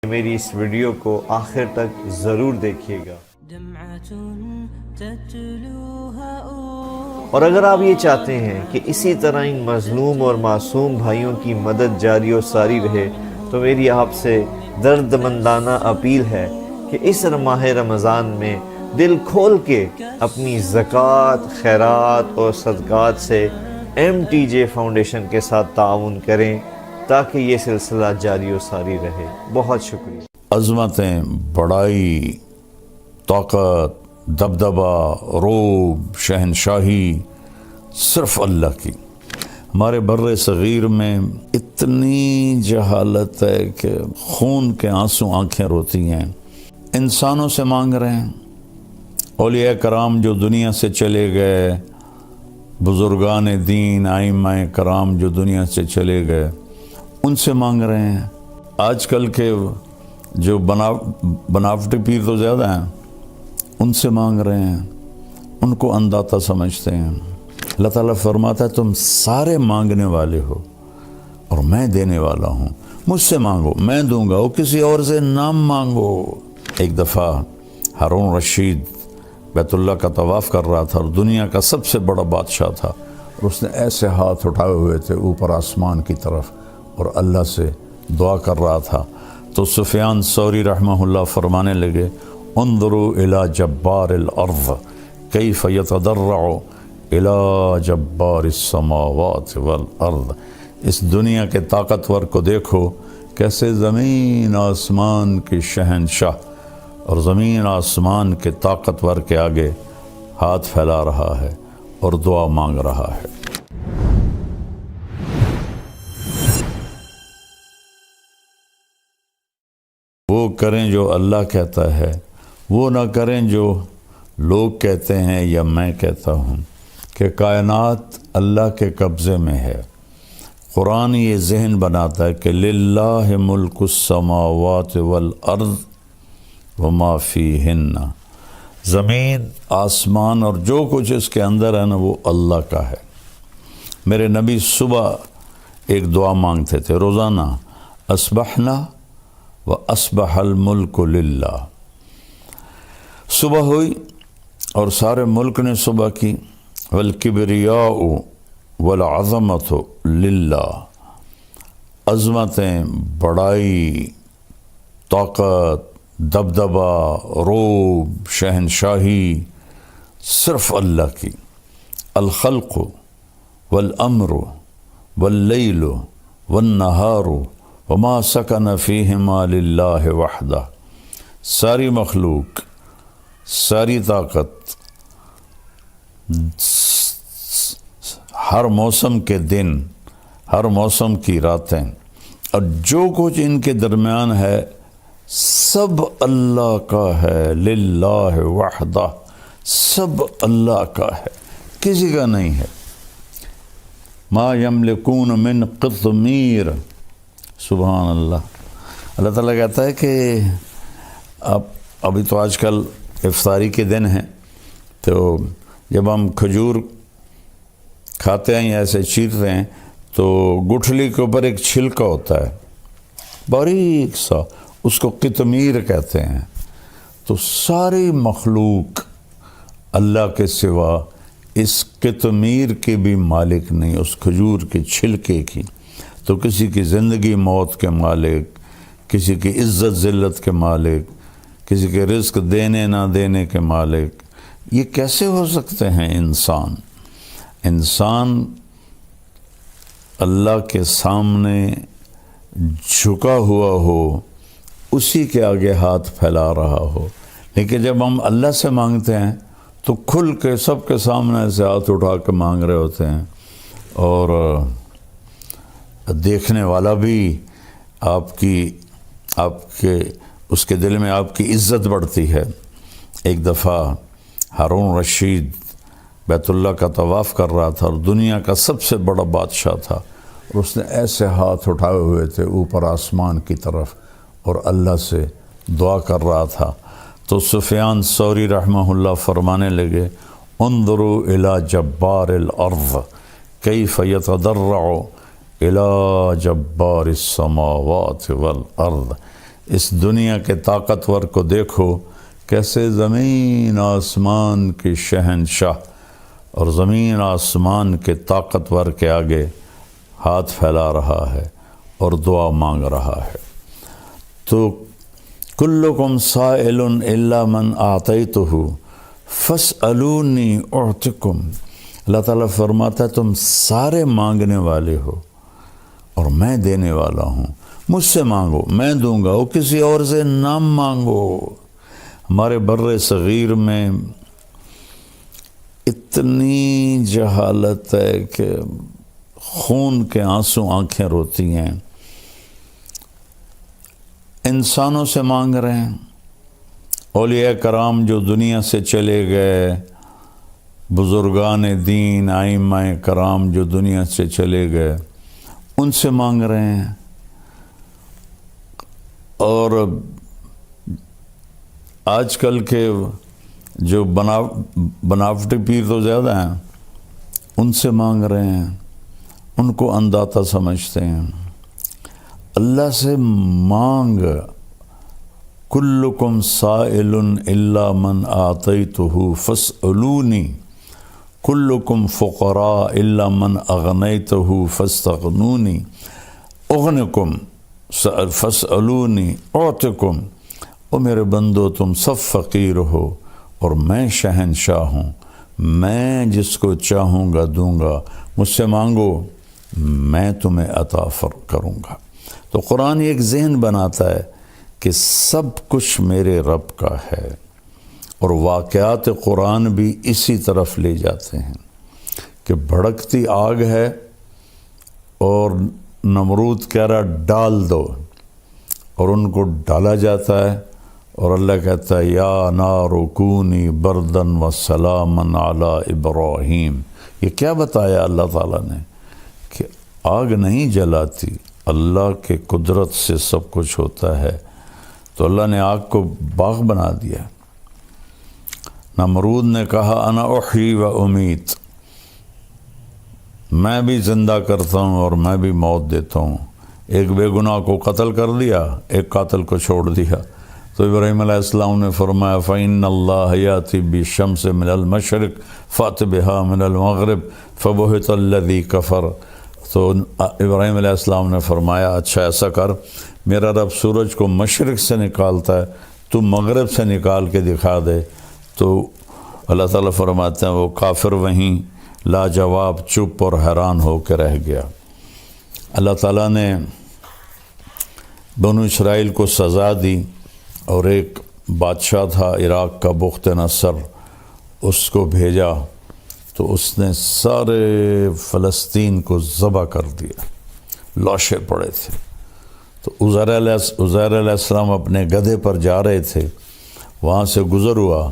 میری اس ویڈیو کو آخر تک ضرور دیکھیے گا۔ اور اگر آپ یہ چاہتے ہیں کہ اسی طرح ان مظلوم اور معصوم بھائیوں کی مدد جاری و ساری رہے تو میری آپ سے درد مندانہ اپیل ہے کہ اس ماہ رمضان میں دل کھول کے اپنی زکوٰۃ، خیرات اور صدقات سے MTJ فاؤنڈیشن کے ساتھ تعاون کریں تاکہ یہ سلسلہ جاری و ساری رہے۔ بہت شکریہ۔ عظمتیں، بڑائی، طاقت، دبدبہ، روب، شہنشاہی صرف اللہ کی۔ ہمارے بر صغیر میں اتنی جہالت ہے کہ خون کے آنسو آنکھیں روتی ہیں۔ انسانوں سے مانگ رہے ہیں، اولیاء کرام جو دنیا سے چلے گئے، بزرگان دین، ائمہ کرام جو دنیا سے چلے گئے، ان سے مانگ رہے ہیں۔ آج کل کے جو بناوٹی پیر تو زیادہ ہیں، ان سے مانگ رہے ہیں، ان کو انداتا سمجھتے ہیں۔ اللہ تعالیٰ فرماتا ہے تم سارے مانگنے والے ہو اور میں دینے والا ہوں، مجھ سے مانگو میں دوں گا، وہ کسی اور سے نہ مانگو۔ ایک دفعہ ہارون رشید بیت اللہ کا طواف کر رہا تھا اور دنیا کا سب سے بڑا بادشاہ تھا، اور اس نے ایسے ہاتھ اٹھائے ہوئے تھے اوپر آسمان کی طرف اور اللہ سے دعا کر رہا تھا۔ تو سفیان ثوری رحمہ اللہ فرمانے لگے انظروا الی جبار الارض کیف یتضرع الی جبار السماوات والارض۔ اس دنیا کے طاقتور کو دیکھو کیسے زمین آسمان کے شہنشاہ اور زمین آسمان کے طاقتور کے آگے ہاتھ پھیلا رہا ہے اور دعا مانگ رہا ہے۔ وہ کریں جو اللہ کہتا ہے، وہ نہ کریں جو لوگ کہتے ہیں یا میں کہتا ہوں کہ کائنات اللہ کے قبضے میں ہے۔ قرآن یہ ذہن بناتا ہے کہ للہ ملک السماوات والارض وما فیہن، زمین، آسمان اور جو کچھ اس کے اندر ہے نا وہ اللہ کا ہے۔ میرے نبی صبح ایک دعا مانگتے تھے روزانہ، اصبحنا وَأَصْبَحَ الْمُلْكُ لِلَّهِ۔ صبح ہوئی اور سارے ملک نے صبح کی، وَالْكِبْرِيَاءُ وَالْعَظَمَةُ لِلَّهِ، عظمتیں، بڑائی، طاقت، دبدبہ، روب، شہنشاہی صرف اللہ کی۔ الخلق والامر واللیل والنہار وما سکن فیہما للہ وحدہ، ساری مخلوق، ساری طاقت، ہر موسم کے دن، ہر موسم کی راتیں اور جو کچھ ان کے درمیان ہے سب اللہ کا ہے، للہ وحدہ، سب اللہ کا ہے، کسی کا نہیں ہے۔ ما یملکون من قطمیر، سبحان اللہ۔ اللہ تعالیٰ کہتا ہے کہ ابھی تو آج کل افطاری کے دن ہیں، تو جب ہم کھجور کھاتے ہیں یا ایسے چیرتے ہیں تو گٹھلی کے اوپر ایک چھلکا ہوتا ہے باریک سا، اس کو قطمیر کہتے ہیں۔ تو ساری مخلوق اللہ کے سوا اس قطمیر کے بھی مالک نہیں، اس کھجور کے چھلکے کی۔ تو کسی کی زندگی موت کے مالک، کسی کی عزت ذلت کے مالک، کسی کے رزق دینے نہ دینے کے مالک، یہ کیسے ہو سکتے ہیں؟ انسان اللہ کے سامنے جھکا ہوا ہو، اسی کے آگے ہاتھ پھیلا رہا ہو۔ لیکن جب ہم اللہ سے مانگتے ہیں تو کھل کے سب کے سامنے سے ہاتھ اٹھا کے مانگ رہے ہوتے ہیں، اور دیکھنے والا بھی آپ کے اس کے دل میں آپ کی عزت بڑھتی ہے۔ ایک دفعہ ہارون رشید بیت اللہ کا طواف کر رہا تھا اور دنیا کا سب سے بڑا بادشاہ تھا، اور اس نے ایسے ہاتھ اٹھائے ہوئے تھے اوپر آسمان کی طرف اور اللہ سے دعا کر رہا تھا۔ تو سفیان ثوری رحمہ اللہ فرمانے لگے انظروا الی جبار الارض کیف یتضرع الی جبار السماوات والارض، اس دنیا کے طاقتور کو دیکھو کیسے زمین آسمان کے شہنشاہ اور زمین آسمان کے طاقتور کے آگے ہاتھ پھیلا رہا ہے اور دعا مانگ رہا ہے۔ تو کلکم سائل الا من اعطیتہ فاسألونی اعطکم، اللہ تعالیٰ فرماتا ہے تم سارے مانگنے والے ہو اور میں دینے والا ہوں، مجھ سے مانگو میں دوں گا، وہ کسی اور سے نہ مانگو۔ ہمارے بر صغیر میں اتنی جہالت ہے کہ خون کے آنسو آنکھیں روتی ہیں۔ انسانوں سے مانگ رہے ہیں، اولیاء کرام جو دنیا سے چلے گئے، بزرگان دین ائمہ کرام جو دنیا سے چلے گئے، ان سے مانگ رہے ہیں۔ اور آج کل کے جو بناوٹی پیر تو زیادہ ہیں، ان سے مانگ رہے ہیں، ان کو انداتا سمجھتے ہیں۔ اللہ سے مانگ، کلکم سائل الا من آتیتہ فاسألونی، کلکم فقراء الا من اغنیتہ فاستغنونی، اغنکم فاسألونی اعطکم۔ او میرے بندو تم سب فقیر ہو اور میں شہنشاہ ہوں، میں جس کو چاہوں گا دوں گا، مجھ سے مانگو میں تمہیں عطا کروں گا۔ تو قرآن ایک ذہن بناتا ہے کہ سب کچھ میرے رب کا ہے، اور واقعات قرآن بھی اسی طرف لے جاتے ہیں کہ بھڑکتی آگ ہے اور نمرود کہہ رہا ڈال دو، اور ان کو ڈالا جاتا ہے، اور اللہ کہتا ہے یا نار کونی بردن و سلامن علی ابراہیم۔ یہ کیا بتایا اللہ تعالیٰ نے کہ آگ نہیں جلاتی، اللہ کے قدرت سے سب کچھ ہوتا ہے۔ تو اللہ نے آگ کو باغ بنا دیا۔ نمرود نے کہا انا احیی و امیت، میں بھی زندہ کرتا ہوں اور میں بھی موت دیتا ہوں۔ ایک بے گناہ کو قتل کر دیا، ایک قاتل کو چھوڑ دیا۔ تو ابراہیم علیہ السلام نے فرمایا فَإِنَّ اللَّهَ يَأْتِي بِالشَّمْسِ مِنَ الْمَشْرِقِ فَأْتِ بِهَا مِنَ الْمَغْرِبِ فَبُهِتَ الَّذِي كَفَرَ۔ تو ابراہیم علیہ السلام نے فرمایا اچھا ایسا کر، میرا رب سورج کو مشرق سے نکالتا ہے، تو مغرب سے نکال کے دکھا دے۔ تو اللہ تعالیٰ فرماتے ہیں وہ کافر وہیں لاجواب چپ اور حیران ہو کے رہ گیا۔ اللہ تعالیٰ نے بنو اسرائیل کو سزا دی، اور ایک بادشاہ تھا عراق کا بخت نصر، اس کو بھیجا تو اس نے سارے فلسطین کو ذبح کر دیا، لاشیں پڑے تھے۔ تو عزیر علیہ السلام اپنے گدھے پر جا رہے تھے، وہاں سے گزر ہوا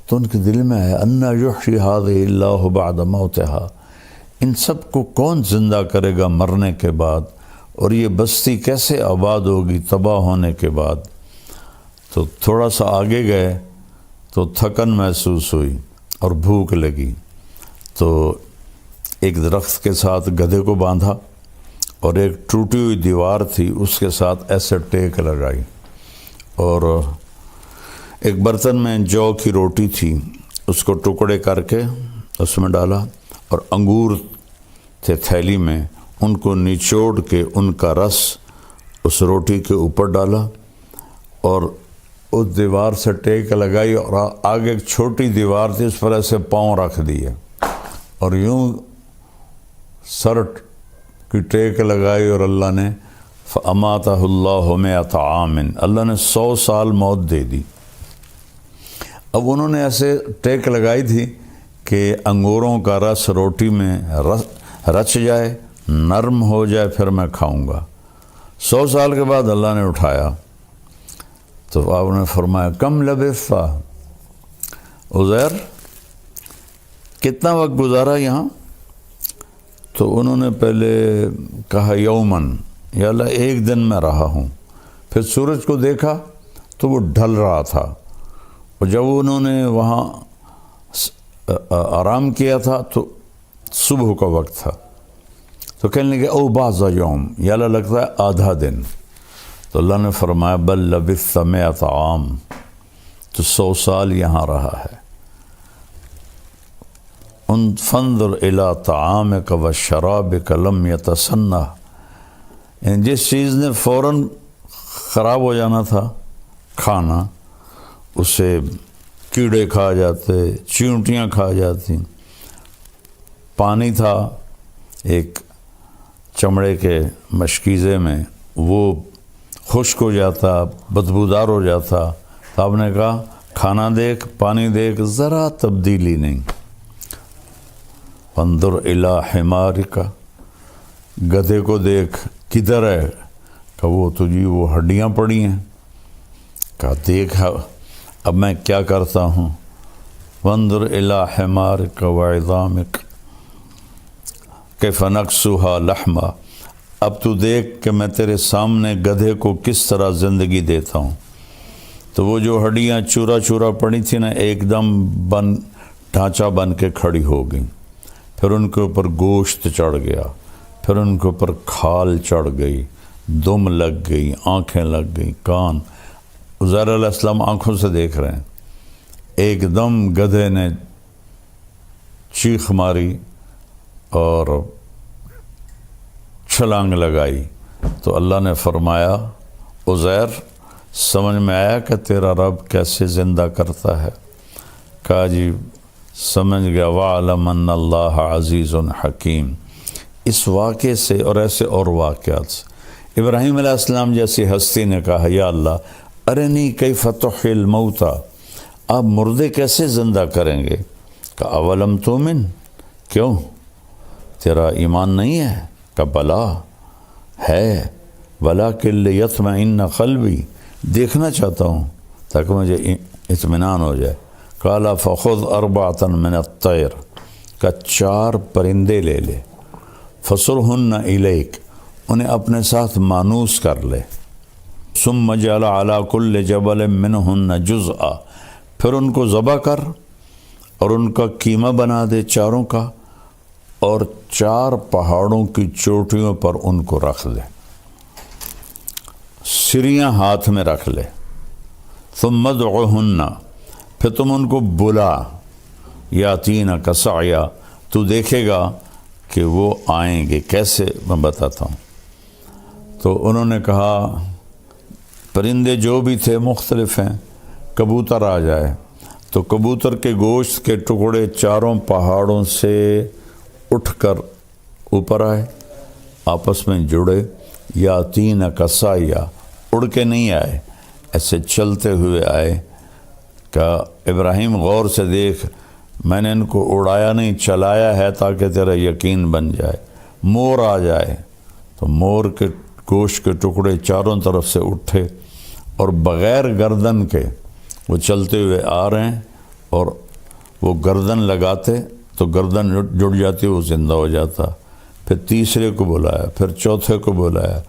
تو ان کے دل میں ہے انا یحیی ھذہ اللہ بعد موتہا، ان سب کو کون زندہ کرے گا مرنے کے بعد، اور یہ بستی کیسے آباد ہوگی تباہ ہونے کے بعد۔ تو تھوڑا سا آگے گئے تو تھکن محسوس ہوئی اور بھوک لگی، تو ایک درخت کے ساتھ گدھے کو باندھا اور ایک ٹوٹی ہوئی دیوار تھی اس کے ساتھ ایسے ٹیک لگائی، اور ایک برتن میں جو کی روٹی تھی اس کو ٹکڑے کر کے اس میں ڈالا، اور انگور تھے تھیلی میں، ان کو نچوڑ کے ان کا رس اس روٹی کے اوپر ڈالا، اور اس دیوار سے ٹیک لگائی، اور آگے ایک چھوٹی دیوار تھی اس پر ایسے پاؤں رکھ دیے، اور یوں سر کی ٹیک لگائی، اور اللہ نے فَأَمَاتَهُ اللَّهُ مِئَةَ عَامٍ، اللہ نے 100 سال موت دے دی۔ اب انہوں نے ایسے ٹیک لگائی تھی کہ انگوروں کا رس روٹی میں رچ جائے، نرم ہو جائے، پھر میں کھاؤں گا۔ 100 سال کے بعد اللہ نے اٹھایا تو آپ نے فرمایا کم لبثت عزیر، کتنا وقت گزارا یہاں؟ تو انہوں نے پہلے کہا یومن، یا اللہ ایک دن میں رہا ہوں۔ پھر سورج کو دیکھا تو وہ ڈھل رہا تھا، اور جب انہوں نے وہاں آرام کیا تھا تو صبح کا وقت تھا، تو کہنے لگے او بعض یوم، یا اللہ لگتا ہے آدھا دن۔ تو اللہ نے فرمایا بل لبثت 100 عام، تو 100 سال یہاں رہا ہے۔ ان فانظر الی طعامک و شرابک لم یتسنہ، یعنی جس چیز نے فوراً خراب ہو جانا تھا کھانا، اسے کیڑے کھا جاتے، چیونٹیاں کھا جاتی۔ پانی تھا ایک چمڑے کے مشکیزے میں، وہ خشک ہو جاتا، بدبودار ہو جاتا، تو آپ نے کہا کھانا دیکھ، پانی دیکھ، ذرا تبدیلی نہیں۔ فانظر الی حمارک، گدھے کو دیکھ کدھر ہے، کہ وہ تجھی وہ ہڈیاں پڑی ہیں۔ کہا دیکھ اب میں کیا کرتا ہوں، وانظر الی حمارک وعظامک کیف نکسوہا لحما، اب تو دیکھ کہ میں تیرے سامنے گدھے کو کس طرح زندگی دیتا ہوں۔ تو وہ جو ہڈیاں چورا چورا پڑی تھیں نا، ایک دم ڈھانچہ بن کے کھڑی ہو گئیں، پھر ان کے اوپر گوشت چڑھ گیا، پھر ان کے اوپر کھال چڑھ گئی، دم لگ گئی، آنکھیں لگ گئی، کان۔ عزیر علیہ السلام آنکھوں سے دیکھ رہے ہیں، ایک دم گدھے نے چیخ ماری اور چھلانگ لگائی۔ تو اللہ نے فرمایا عزیر سمجھ میں آیا کہ تیرا رب کیسے زندہ کرتا ہے؟ کہا جی سمجھ گیا، وَعْلَمْ أَنَّ اللَّهَ عَزِيزٌ حَكِيمٌ۔ اس واقعے سے اور ایسے اور واقعات سے ابراہیم علیہ السلام جیسی ہستی نے کہا یا اللہ ارنی کیف تحیی الموتیٰ، آپ مردے کیسے زندہ کریں گے؟ کہا اولم تؤمن، کیوں تیرا ایمان نہیں ہے؟ کہا بلا ہے، ولیکن لیطمئن قلبی، دیکھنا چاہتا ہوں تاکہ مجھے اطمینان ہو جائے۔ قال فخذ 4 من الطیر، کا 4 پرندے لے لے، فصرہن الیک، انہیں اپنے ساتھ مانوس کر لے، ثم جعل علی کل جبل منہن جزءا، پھر ان کو ذبح کر اور ان کا قیمہ بنا دے چاروں کا، اور 4 پہاڑوں کی چوٹیوں پر ان کو رکھ لے، سریاں ہاتھ میں رکھ لے، ثم ادعہن، پھر تم ان کو بلا، یاتینک سعیا، تو دیکھے گا کہ وہ آئیں گے کیسے، میں بتاتا ہوں۔ تو انہوں نے کہا پرندے جو بھی تھے مختلف ہیں، کبوتر آ جائے، تو کبوتر کے گوشت کے ٹکڑے 4 پہاڑوں سے اٹھ کر اوپر آئے، آپس میں جڑے، یاتینک سعیا، اڑ کے نہیں آئے، ایسے چلتے ہوئے آئے۔ کہ ابراہیم غور سے دیکھ، میں نے ان کو اڑایا نہیں، چلایا ہے تاکہ تیرا یقین بن جائے۔ مور آ جائے تو مور کے گوشت کے ٹکڑے چاروں طرف سے اٹھے اور بغیر گردن کے وہ چلتے ہوئے آ رہے ہیں، اور وہ گردن لگاتے تو گردن جڑ جاتی، وہ زندہ ہو جاتا۔ پھر تیسرے کو بلایا، پھر چوتھے کو بلایا،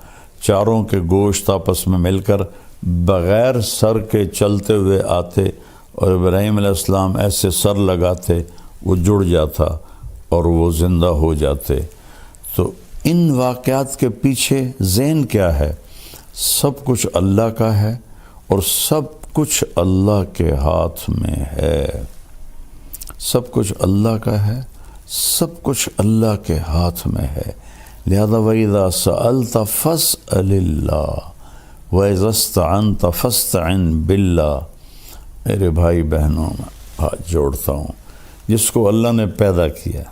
چاروں کے گوشت آپس میں مل کر بغیر سر کے چلتے ہوئے آتے، اور ابراہیم علیہ السلام ایسے سر لگاتے، وہ جڑ جاتا اور وہ زندہ ہو جاتے۔ تو ان واقعات کے پیچھے ذہن کیا ہے؟ سب کچھ اللہ کا ہے، اور سب کچھ اللہ کے ہاتھ میں ہے، سب کچھ اللہ کا ہے، سب کچھ اللہ کے ہاتھ میں ہے۔ لہذا وَإِذَا سَأَلْتَ فَاسْأَلِ اللَّهَ وَإِذَا اسْتَعَنْتَ فَاسْتَعِنْ بِاللَّهِ۔ میرے بھائی بہنوں، میں ہاتھ جوڑتا ہوں، جس کو اللہ نے پیدا کیا،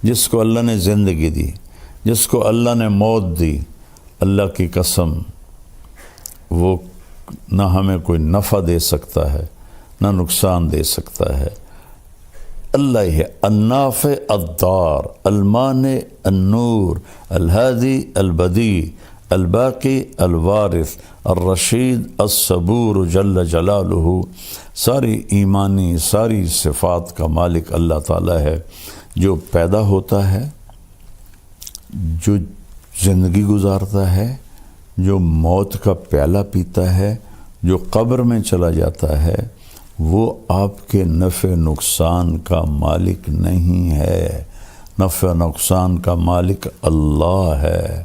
جس کو اللہ نے زندگی دی، جس کو اللہ نے موت دی، اللہ کی قسم وہ نہ ہمیں کوئی نفع دے سکتا ہے نہ نقصان دے سکتا ہے۔ اللہ ہی ہے النافع الضار، المانع النور، الہادی البدیع، الباقی الوارث، الرشید الصبور جل جلالہ۔ ساری ایمانی ساری صفات کا مالک اللہ تعالیٰ ہے، جو پیدا ہوتا ہے، جو زندگی گزارتا ہے، جو موت کا پیالہ پیتا ہے، جو قبر میں چلا جاتا ہے، وہ آپ کے نفع نقصان کا مالک نہیں ہے۔ نفع نقصان کا مالک اللہ ہے،